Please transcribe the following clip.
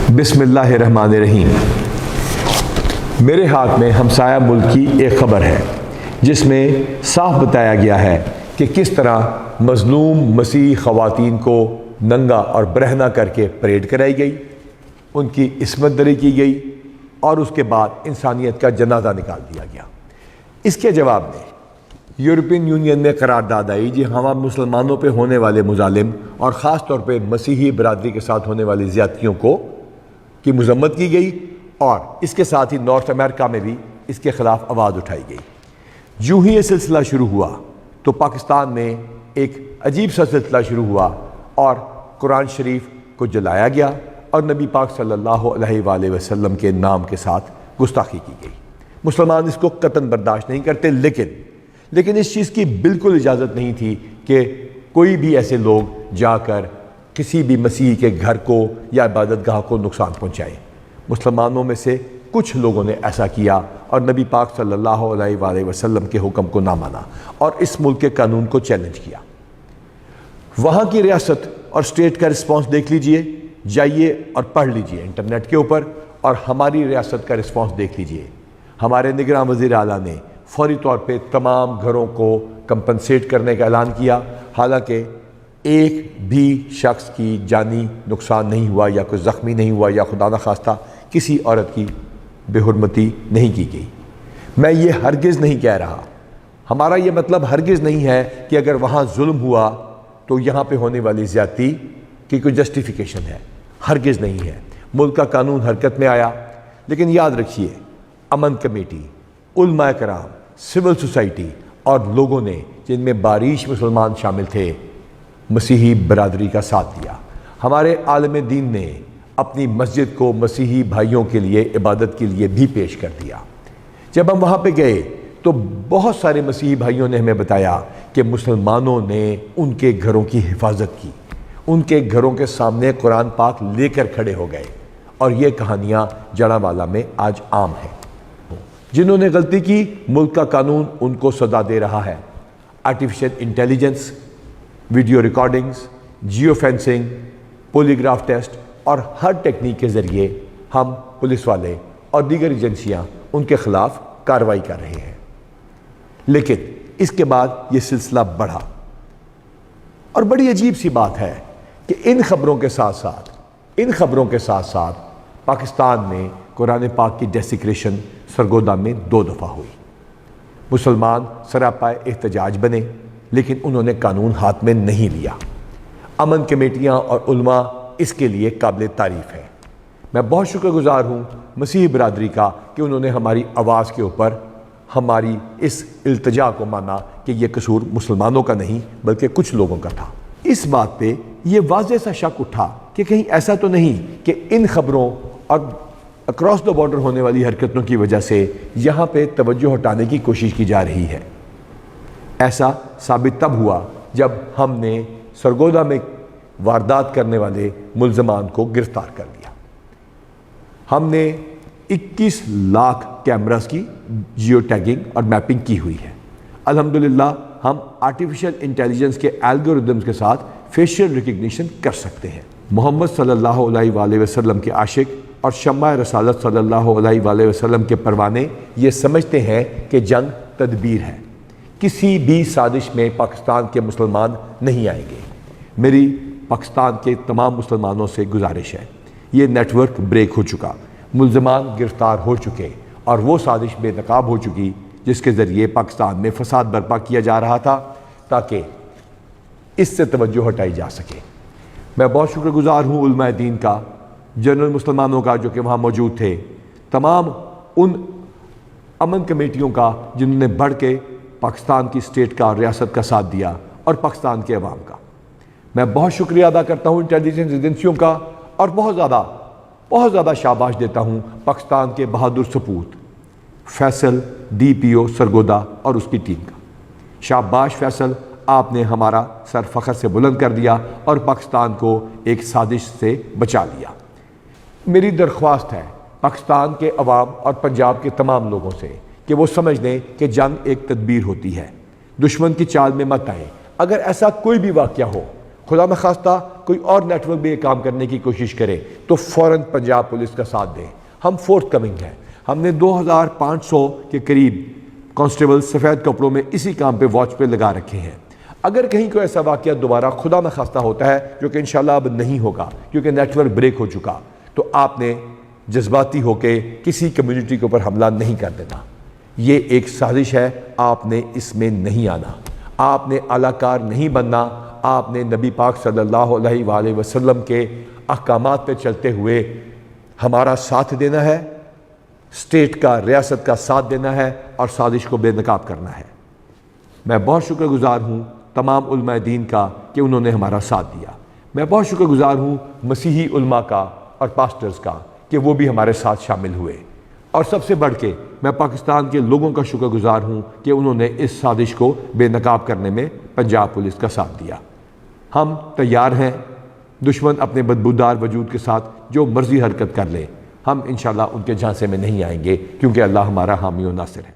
بسم اللہ الرحمن الرحیم۔ میرے ہاتھ میں ہمسایہ ملک کی ایک خبر ہے جس میں صاف بتایا گیا ہے کہ کس طرح مظلوم مسیحی خواتین کو ننگا اور برہنہ کر کے پریڈ کرائی گئی، ان کی عصمت دری کی گئی اور اس کے بعد انسانیت کا جنازہ نکال دیا گیا۔ اس کے جواب میں یورپین یونین میں قرارداد آئی جہاں مسلمانوں پہ ہونے والے مظالم اور خاص طور پہ مسیحی برادری کے ساتھ ہونے والی زیادتیوں کی مذمت کی گئی، اور اس کے ساتھ ہی نارتھ امریکہ میں بھی اس کے خلاف آواز اٹھائی گئی۔ جو ہی یہ سلسلہ شروع ہوا تو پاکستان میں ایک عجیب سا سلسلہ شروع ہوا اور قرآن شریف کو جلایا گیا اور نبی پاک صلی اللہ علیہ وآلہ وسلم کے نام کے ساتھ گستاخی کی گئی۔ مسلمان اس کو قطعاً برداشت نہیں کرتے، لیکن اس چیز کی بالکل اجازت نہیں تھی کہ کوئی بھی ایسے لوگ جا کر کسی بھی مسیحی کے گھر کو یا عبادت گاہ کو نقصان پہنچائیں۔ مسلمانوں میں سے کچھ لوگوں نے ایسا کیا اور نبی پاک صلی اللہ علیہ وآلہ وسلم کے حکم کو نہ مانا اور اس ملک کے قانون کو چیلنج کیا۔ وہاں کی ریاست اور اسٹیٹ کا رسپانس دیکھ لیجئے، جائیے اور پڑھ لیجئے انٹرنیٹ کے اوپر، اور ہماری ریاست کا رسپانس دیکھ لیجئے۔ ہمارے نگراں وزیر اعلیٰ نے فوری طور پہ تمام گھروں کو کمپنسیٹ کرنے کا اعلان کیا، حالانکہ ایک بھی شخص کی جانی نقصان نہیں ہوا یا کوئی زخمی نہیں ہوا یا خدا نخواستہ کسی عورت کی بے حرمتی نہیں کی گئی۔ میں یہ ہرگز نہیں کہہ رہا، ہمارا یہ مطلب ہرگز نہیں ہے کہ اگر وہاں ظلم ہوا تو یہاں پہ ہونے والی زیادتی کی کوئی جسٹیفیکیشن ہے، ہرگز نہیں ہے۔ ملک کا قانون حرکت میں آیا، لیکن یاد رکھیے امن کمیٹی، علماء کرام، سول سوسائٹی اور لوگوں نے جن میں باریش مسلمان شامل تھے مسیحی برادری کا ساتھ دیا۔ ہمارے عالم دین نے اپنی مسجد کو مسیحی بھائیوں کے لیے عبادت کے لیے بھی پیش کر دیا۔ جب ہم وہاں پہ گئے تو بہت سارے مسیحی بھائیوں نے ہمیں بتایا کہ مسلمانوں نے ان کے گھروں کی حفاظت کی، ان کے گھروں کے سامنے قرآن پاک لے کر کھڑے ہو گئے، اور یہ کہانیاں جڑاوالا میں آج عام ہیں۔ جنہوں نے غلطی کی ملک کا قانون ان کو سزا دے رہا ہے۔ Artificial intelligence, video recordings, geo fencing, polygraph test اور ہر ٹیکنیک کے ذریعے ہم پولیس والے اور دیگر ایجنسیاں ان کے خلاف کارروائی کر رہے ہیں۔ لیکن اس کے بعد یہ سلسلہ بڑھا، اور بڑی عجیب سی بات ہے کہ ان خبروں کے ساتھ ساتھ پاکستان میں قرآن پاک کی ڈیسیکریشن سرگودا میں 2 دفعہ ہوئی۔ مسلمان سراپا احتجاج بنے، لیکن انہوں نے قانون ہاتھ میں نہیں لیا۔ امن کمیٹیاں اور علماء اس کے لیے قابل تعریف ہیں۔ میں بہت شکر گزار ہوں مسیحی برادری کا کہ انہوں نے ہماری آواز کے اوپر ہماری اس التجا کو مانا کہ یہ قصور مسلمانوں کا نہیں بلکہ کچھ لوگوں کا تھا۔ اس بات پہ یہ واضح سا شک اٹھا کہ کہیں ایسا تو نہیں کہ ان خبروں اور اکراس دا بارڈر ہونے والی حرکتوں کی وجہ سے یہاں پہ توجہ ہٹانے کی کوشش کی جا رہی ہے۔ ایسا ثابت تب ہوا جب ہم نے سرگودا میں واردات کرنے والے ملزمان کو گرفتار کر لیا۔ ہم نے 21 لاکھ کیمراز کی جیو ٹیگنگ اور میپنگ کی ہوئی ہے۔ الحمدللہ ہم آرٹیفیشل انٹیلیجنس کے الگوریدمز کے ساتھ فیشیل ریکگنیشن کر سکتے ہیں۔ محمد صلی اللہ علیہ وآلہ وسلم کے عاشق اور شمع رسالت صلی اللہ علیہ وآلہ وسلم کے پروانے یہ سمجھتے ہیں کہ جنگ تدبیر ہے، کسی بھی سازش میں پاکستان کے مسلمان نہیں آئیں گے۔ میری پاکستان کے تمام مسلمانوں سے گزارش ہے، یہ نیٹ ورک بریک ہو چکا، ملزمان گرفتار ہو چکے اور وہ سازش بے نقاب ہو چکی جس کے ذریعے پاکستان میں فساد برپا کیا جا رہا تھا تاکہ اس سے توجہ ہٹائی جا سکے۔ میں بہت شکر گزار ہوں علماء دین کا، جنرل مسلمانوں کا جو کہ وہاں موجود تھے، تمام ان امن کمیٹیوں کا جنہوں نے بڑھ کے پاکستان کی اسٹیٹ کا اور ریاست کا ساتھ دیا، اور پاکستان کے عوام کا۔ میں بہت شکریہ ادا کرتا ہوں انٹیلیجنس ایجنسیوں کا، اور بہت زیادہ شاباش دیتا ہوں پاکستان کے بہادر سپوت فیصل DPO سرگودا اور اس کی ٹیم کا۔ شاباش فیصل، آپ نے ہمارا سر فخر سے بلند کر دیا اور پاکستان کو ایک سازش سے بچا لیا۔ میری درخواست ہے پاکستان کے عوام اور پنجاب کے تمام لوگوں سے کہ وہ سمجھ لیں کہ جنگ ایک تدبیر ہوتی ہے، دشمن کی چال میں مت آئیں۔ اگر ایسا کوئی بھی واقعہ ہو، خدا نخواستہ کوئی اور نیٹ ورک بھی یہ کام کرنے کی کوشش کرے تو فوراً پنجاب پولیس کا ساتھ دیں۔ ہم فورتھ کمنگ ہیں، ہم نے 2500 کے قریب کانسٹیبل سفید کپڑوں میں اسی کام پہ واچ پہ لگا رکھے ہیں۔ اگر کہیں کوئی ایسا واقعہ دوبارہ خدا نخواستہ ہوتا ہے، جو کہ انشاءاللہ اب نہیں ہوگا کیونکہ نیٹ ورک بریک ہو چکا، تو آپ نے جذباتی ہو کے کسی کمیونٹی کے اوپر حملہ نہیں کر دینا۔ یہ ایک سازش ہے، آپ نے اس میں نہیں آنا، آپ نے اعلی کار نہیں بننا، آپ نے نبی پاک صلی اللہ علیہ وآلہ وسلم کے احکامات پہ چلتے ہوئے ہمارا ساتھ دینا ہے، اسٹیٹ کا، ریاست کا ساتھ دینا ہے اور سازش کو بے نقاب کرنا ہے۔ میں بہت شکر گزار ہوں تمام علماء دین کا کہ انہوں نے ہمارا ساتھ دیا۔ میں بہت شکر گزار ہوں مسیحی علماء کا اور پاسٹرز کا کہ وہ بھی ہمارے ساتھ شامل ہوئے، اور سب سے بڑھ کے میں پاکستان کے لوگوں کا شکر گزار ہوں کہ انہوں نے اس سازش کو بے نقاب کرنے میں پنجاب پولیس کا ساتھ دیا۔ ہم تیار ہیں، دشمن اپنے بدبودار وجود کے ساتھ جو مرضی حرکت کر لے، ہم انشاءاللہ ان کے جھانسے میں نہیں آئیں گے، کیونکہ اللہ ہمارا حامی و ناصر ہے۔